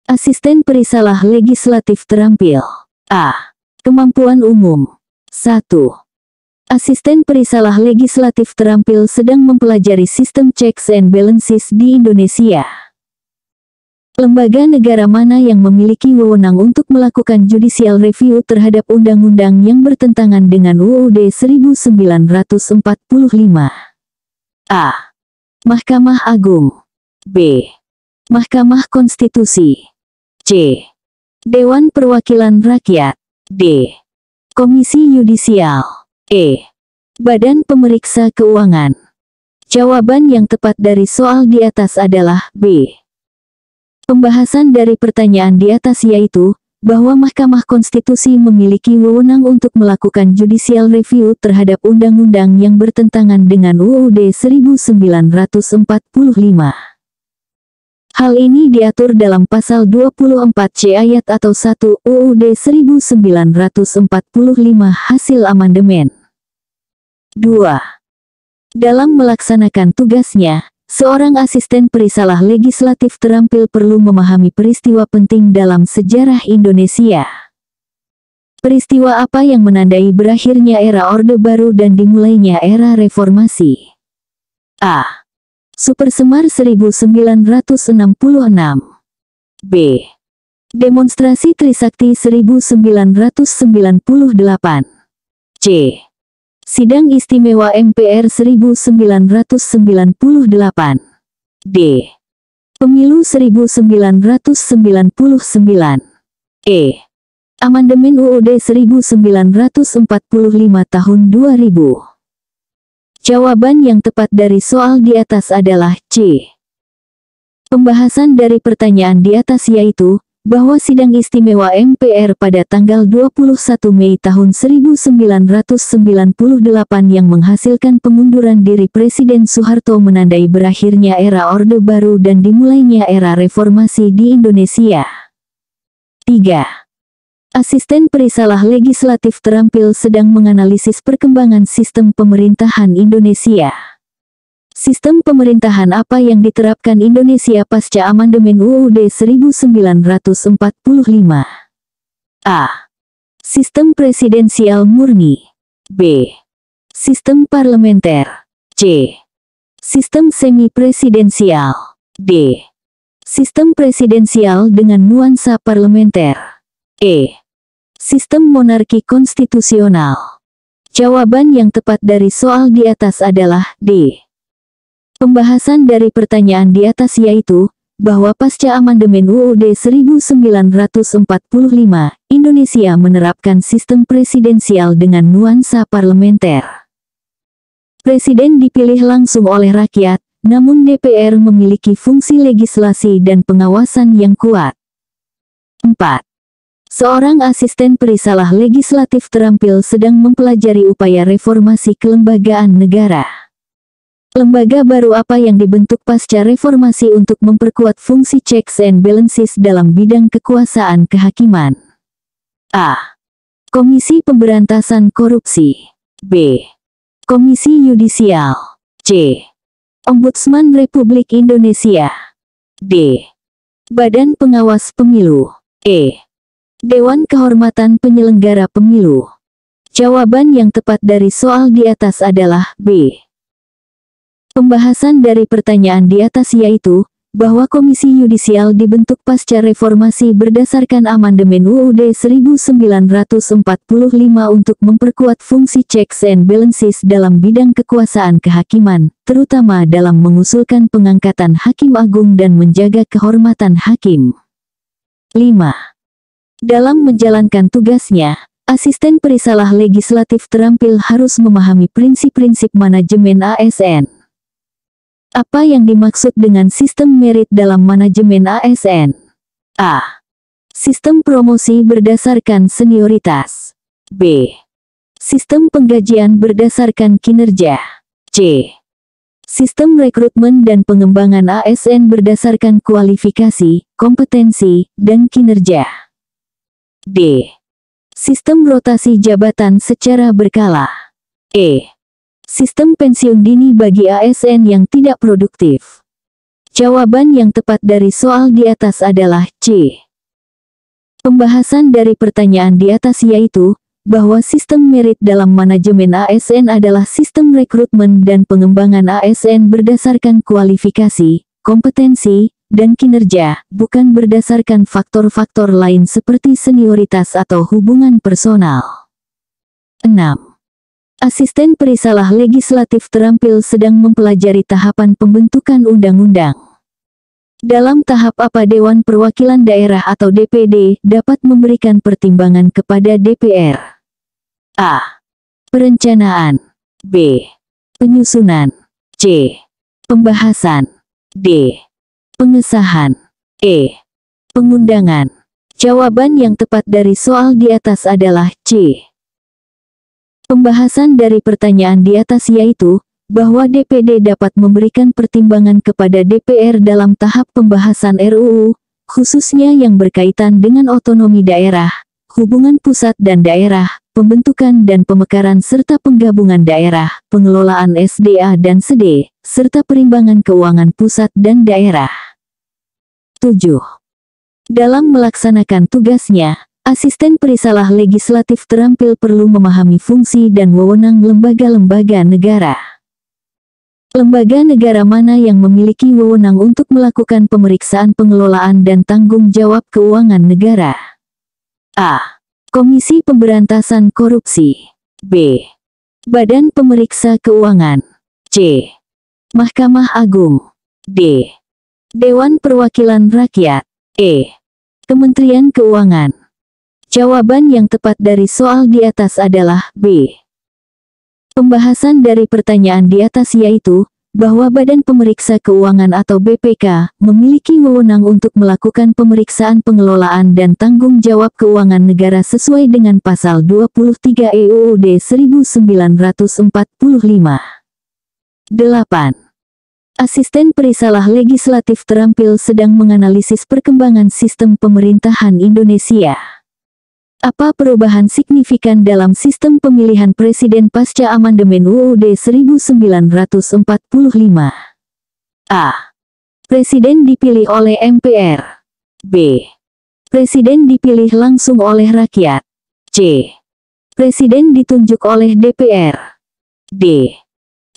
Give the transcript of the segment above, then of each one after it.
Asisten perisalah legislatif terampil. A. Kemampuan umum. 1. Asisten perisalah legislatif terampil sedang mempelajari sistem checks and balances di Indonesia. Lembaga negara mana yang memiliki wewenang untuk melakukan judicial review terhadap undang-undang yang bertentangan dengan UUD 1945? A. Mahkamah Agung. B. Mahkamah Konstitusi. C. Dewan Perwakilan Rakyat. D. Komisi Yudisial. E. Badan Pemeriksa Keuangan. Jawaban yang tepat dari soal di atas adalah B. Pembahasan dari pertanyaan di atas yaitu, bahwa Mahkamah Konstitusi memiliki wewenang untuk melakukan judicial review terhadap undang-undang yang bertentangan dengan UUD 1945. Hal ini diatur dalam pasal 24C ayat atau 1 UUD 1945 hasil amandemen. 2. Dalam melaksanakan tugasnya, seorang asisten perisalah legislatif terampil perlu memahami peristiwa penting dalam sejarah Indonesia. Peristiwa apa yang menandai berakhirnya era Orde Baru dan dimulainya era Reformasi? A. Supersemar 1966. B. Demonstrasi Trisakti 1998. C. Sidang Istimewa MPR 1998. D. Pemilu 1999. E. Amandemen UUD 1945 tahun 2000. Jawaban yang tepat dari soal di atas adalah C. Pembahasan dari pertanyaan di atas yaitu, bahwa Sidang Istimewa MPR pada tanggal 21 Mei tahun 1998 yang menghasilkan pengunduran diri Presiden Soeharto menandai berakhirnya era Orde Baru dan dimulainya era reformasi di Indonesia. 3. Asisten perisalah legislatif terampil sedang menganalisis perkembangan sistem pemerintahan Indonesia. Sistem pemerintahan apa yang diterapkan Indonesia pasca amandemen UUD 1945? A. Sistem presidensial murni. B. Sistem parlementer. C. Sistem semi-presidensial. D. Sistem presidensial dengan nuansa parlementer. E. Sistem monarki konstitusional. Jawaban yang tepat dari soal di atas adalah D. Pembahasan dari pertanyaan di atas yaitu, bahwa pasca amandemen UUD 1945, Indonesia menerapkan sistem presidensial dengan nuansa parlementer. Presiden dipilih langsung oleh rakyat, namun DPR memiliki fungsi legislasi dan pengawasan yang kuat. 4. Seorang asisten perisalah legislatif terampil sedang mempelajari upaya reformasi kelembagaan negara. Lembaga baru apa yang dibentuk pasca reformasi untuk memperkuat fungsi checks and balances dalam bidang kekuasaan kehakiman? A. Komisi Pemberantasan Korupsi. B. Komisi Yudisial. C. Ombudsman Republik Indonesia. D. Badan Pengawas Pemilu. E. Dewan Kehormatan Penyelenggara Pemilu. Jawaban yang tepat dari soal di atas adalah B. Pembahasan dari pertanyaan di atas yaitu, bahwa Komisi Yudisial dibentuk pasca reformasi berdasarkan amandemen UUD 1945 untuk memperkuat fungsi checks and balances dalam bidang kekuasaan kehakiman, terutama dalam mengusulkan pengangkatan Hakim Agung dan menjaga kehormatan hakim. 5. Dalam menjalankan tugasnya, asisten perisalah legislatif terampil harus memahami prinsip-prinsip manajemen ASN. Apa yang dimaksud dengan sistem merit dalam manajemen ASN? A. Sistem promosi berdasarkan senioritas. B. Sistem penggajian berdasarkan kinerja. C. Sistem rekrutmen dan pengembangan ASN berdasarkan kualifikasi, kompetensi, dan kinerja. D. Sistem rotasi jabatan secara berkala. E. Sistem pensiun dini bagi ASN yang tidak produktif. Jawaban yang tepat dari soal di atas adalah C. Pembahasan dari pertanyaan di atas yaitu, bahwa sistem merit dalam manajemen ASN adalah sistem rekrutmen dan pengembangan ASN berdasarkan kualifikasi, kompetensi, dan kinerja, bukan berdasarkan faktor-faktor lain seperti senioritas atau hubungan personal. 6. Asisten Perisalah Legislatif Terampil sedang mempelajari tahapan pembentukan undang-undang. Dalam tahap apa Dewan Perwakilan Daerah atau DPD dapat memberikan pertimbangan kepada DPR? A. Perencanaan. B. Penyusunan. C. Pembahasan. D. Pengesahan. E. Pengundangan. Jawaban yang tepat dari soal di atas adalah C. Pembahasan dari pertanyaan di atas yaitu, bahwa DPD dapat memberikan pertimbangan kepada DPR dalam tahap pembahasan RUU, khususnya yang berkaitan dengan otonomi daerah, hubungan pusat dan daerah, pembentukan dan pemekaran serta penggabungan daerah, pengelolaan SDA dan SD, serta perimbangan keuangan pusat dan daerah. 7. Dalam melaksanakan tugasnya, Asisten Perisalah Legislatif Terampil perlu memahami fungsi dan wewenang lembaga-lembaga negara. Lembaga negara mana yang memiliki wewenang untuk melakukan pemeriksaan pengelolaan dan tanggung jawab keuangan negara? A. Komisi Pemberantasan Korupsi. B. Badan Pemeriksa Keuangan. C. Mahkamah Agung. D. Dewan Perwakilan Rakyat. E. Kementerian Keuangan. Jawaban yang tepat dari soal di atas adalah B. Pembahasan dari pertanyaan di atas yaitu, bahwa Badan Pemeriksa Keuangan atau BPK memiliki wewenang untuk melakukan pemeriksaan pengelolaan dan tanggung jawab keuangan negara sesuai dengan pasal 23 EUUD 1945. 8. Asisten Perisalah Legislatif Terampil sedang menganalisis perkembangan sistem pemerintahan Indonesia. Apa perubahan signifikan dalam sistem pemilihan presiden pasca amandemen UUD 1945? A. Presiden dipilih oleh MPR. B. Presiden dipilih langsung oleh rakyat. C. Presiden ditunjuk oleh DPR. D.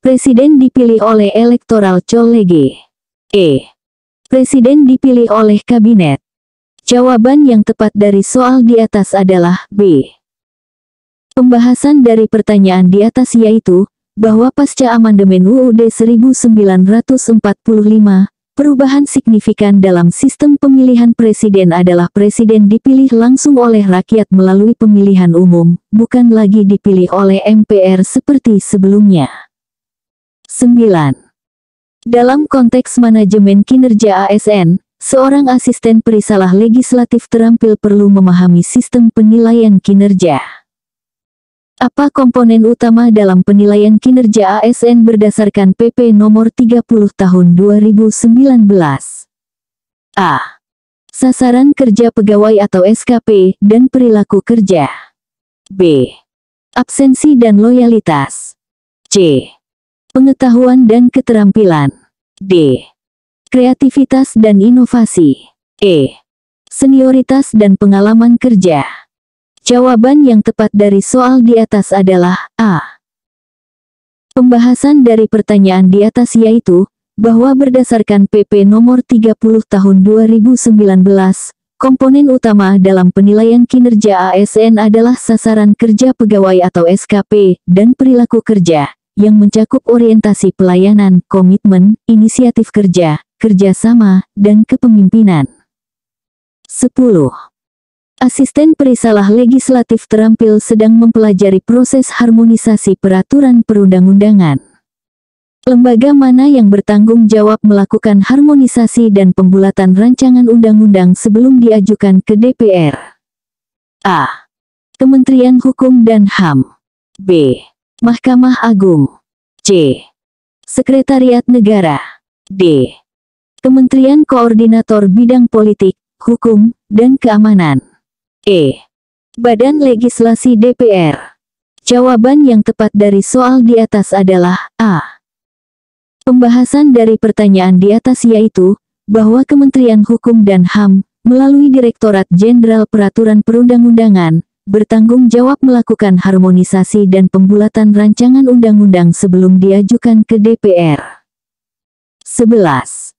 Presiden dipilih oleh Electoral College. E. Presiden dipilih oleh Kabinet. Jawaban yang tepat dari soal di atas adalah B. Pembahasan dari pertanyaan di atas yaitu, bahwa pasca amandemen UUD 1945, perubahan signifikan dalam sistem pemilihan presiden adalah presiden dipilih langsung oleh rakyat melalui pemilihan umum, bukan lagi dipilih oleh MPR seperti sebelumnya. 9. Dalam konteks manajemen kinerja ASN, seorang asisten perisalah legislatif terampil perlu memahami sistem penilaian kinerja. Apa komponen utama dalam penilaian kinerja ASN berdasarkan PP nomor 30 tahun 2019? A. Sasaran kerja pegawai atau SKP dan perilaku kerja. B. Absensi dan loyalitas. C. Pengetahuan dan keterampilan. D. Kreativitas dan inovasi. E. Senioritas dan pengalaman kerja. Jawaban yang tepat dari soal di atas adalah A. Pembahasan dari pertanyaan di atas yaitu, bahwa berdasarkan PP nomor 30 tahun 2019, komponen utama dalam penilaian kinerja ASN adalah sasaran kerja pegawai atau SKP, dan perilaku kerja, yang mencakup orientasi pelayanan, komitmen, inisiatif kerja, kerjasama, dan kepemimpinan. 10. Asisten perisalah legislatif terampil sedang mempelajari proses harmonisasi peraturan perundang-undangan. Lembaga mana yang bertanggung jawab melakukan harmonisasi dan pembulatan rancangan undang-undang sebelum diajukan ke DPR? A. Kementerian Hukum dan HAM. B. Mahkamah Agung. C. Sekretariat Negara. D. Kementerian Koordinator Bidang Politik, Hukum, dan Keamanan. E. Badan Legislasi DPR. Jawaban yang tepat dari soal di atas adalah A. Pembahasan dari pertanyaan di atas yaitu, bahwa Kementerian Hukum dan HAM, melalui Direktorat Jenderal Peraturan Perundang-undangan, bertanggung jawab melakukan harmonisasi dan pembulatan rancangan undang-undang sebelum diajukan ke DPR. 11.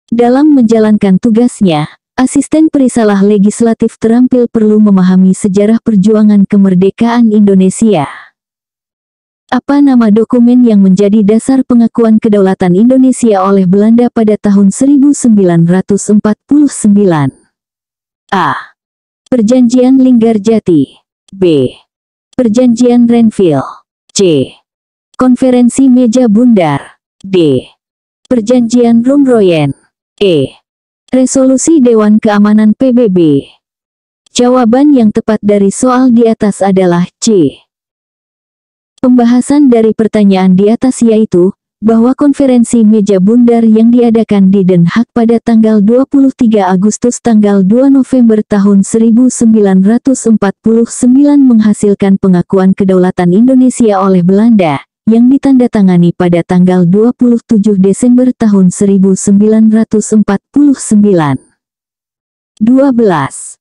Dalam menjalankan tugasnya, asisten perisalah legislatif terampil perlu memahami sejarah perjuangan kemerdekaan Indonesia. Apa nama dokumen yang menjadi dasar pengakuan kedaulatan Indonesia oleh Belanda pada tahun 1949? A. Perjanjian Linggarjati. B. Perjanjian Renville. C. Konferensi Meja Bundar. D. Perjanjian Rumroyen. E. Resolusi Dewan Keamanan PBB. Jawaban yang tepat dari soal di atas adalah C. Pembahasan dari pertanyaan di atas yaitu, bahwa konferensi Meja Bundar yang diadakan di Den Haag pada tanggal 23 Agustus tanggal 2 November tahun 1949 menghasilkan pengakuan kedaulatan Indonesia oleh Belanda, yang ditandatangani pada tanggal 27 Desember tahun 1949. 12.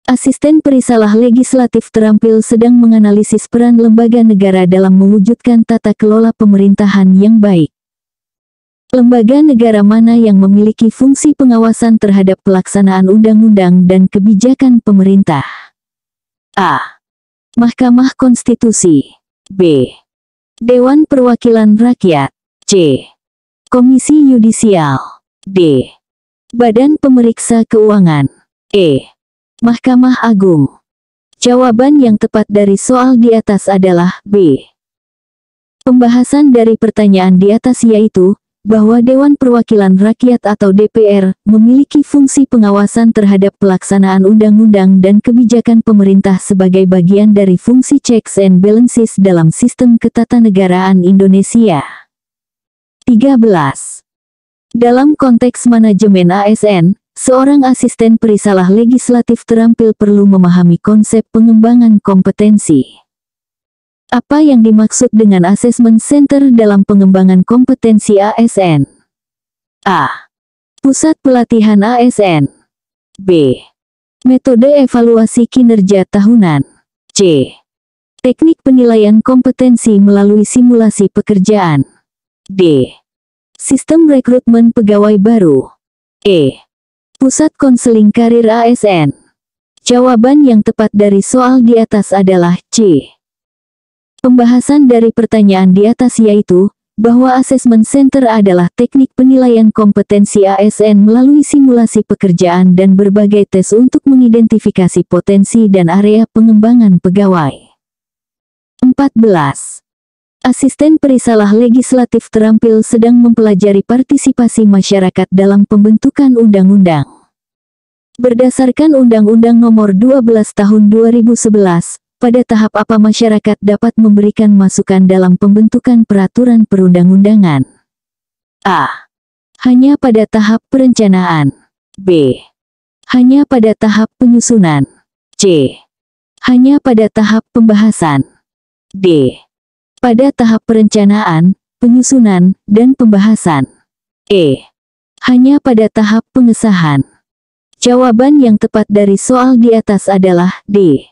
Asisten perisalah legislatif terampil sedang menganalisis peran lembaga negara dalam mewujudkan tata kelola pemerintahan yang baik. Lembaga negara mana yang memiliki fungsi pengawasan terhadap pelaksanaan undang-undang dan kebijakan pemerintah? A. Mahkamah Konstitusi. B. Dewan Perwakilan Rakyat. C. Komisi Yudisial. D. Badan Pemeriksa Keuangan. E. Mahkamah Agung. Jawaban yang tepat dari soal di atas adalah B. Pembahasan dari pertanyaan di atas yaitu, bahwa Dewan Perwakilan Rakyat atau DPR, memiliki fungsi pengawasan terhadap pelaksanaan undang-undang dan kebijakan pemerintah sebagai bagian dari fungsi checks and balances dalam sistem ketatanegaraan Indonesia. 13. Dalam konteks manajemen ASN, seorang asisten perisalah legislatif terampil perlu memahami konsep pengembangan kompetensi. Apa yang dimaksud dengan assessment center dalam pengembangan kompetensi ASN? A. Pusat pelatihan ASN. B. Metode evaluasi kinerja tahunan. C. Teknik penilaian kompetensi melalui simulasi pekerjaan. D. Sistem rekrutmen pegawai baru. E. Pusat konseling karir ASN. Jawaban yang tepat dari soal di atas adalah C. Pembahasan dari pertanyaan di atas yaitu, bahwa assessment center adalah teknik penilaian kompetensi ASN melalui simulasi pekerjaan dan berbagai tes untuk mengidentifikasi potensi dan area pengembangan pegawai. 14. Asisten perisalah legislatif terampil sedang mempelajari partisipasi masyarakat dalam pembentukan undang-undang. Berdasarkan Undang-Undang Nomor 12 Tahun 2011, pada tahap apa masyarakat dapat memberikan masukan dalam pembentukan peraturan perundang-undangan? A. Hanya pada tahap perencanaan. B. Hanya pada tahap penyusunan. C. Hanya pada tahap pembahasan. D. Pada tahap perencanaan, penyusunan, dan pembahasan. E. Hanya pada tahap pengesahan. Jawaban yang tepat dari soal di atas adalah D.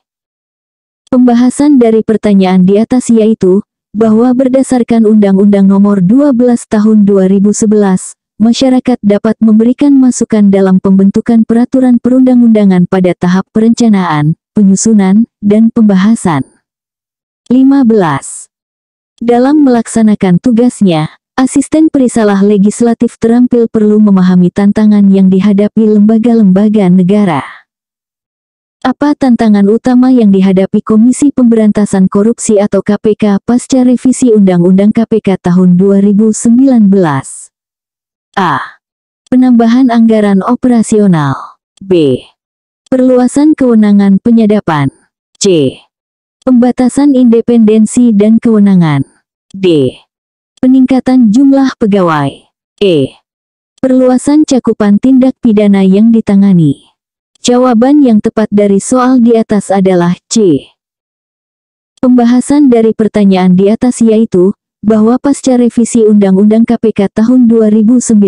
Pembahasan dari pertanyaan di atas yaitu, bahwa berdasarkan Undang-Undang Nomor 12 Tahun 2011, masyarakat dapat memberikan masukan dalam pembentukan peraturan perundang-undangan pada tahap perencanaan, penyusunan, dan pembahasan. 15. Dalam melaksanakan tugasnya, asisten perisalah legislatif terampil perlu memahami tantangan yang dihadapi lembaga-lembaga negara. Apa tantangan utama yang dihadapi Komisi Pemberantasan Korupsi atau KPK pasca revisi Undang-Undang KPK tahun 2019? A. Penambahan anggaran operasional. B. Perluasan kewenangan penyadapan. C. Pembatasan independensi dan kewenangan. D. Peningkatan jumlah pegawai. E. Perluasan cakupan tindak pidana yang ditangani. Jawaban yang tepat dari soal di atas adalah C. Pembahasan dari pertanyaan di atas yaitu, bahwa pasca revisi Undang-Undang KPK tahun 2019,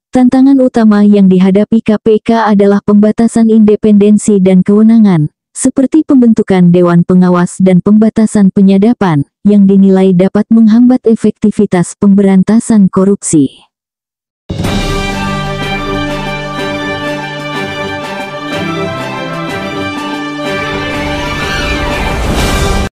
tantangan utama yang dihadapi KPK adalah pembatasan independensi dan kewenangan, seperti pembentukan Dewan Pengawas dan pembatasan penyadapan, yang dinilai dapat menghambat efektivitas pemberantasan korupsi.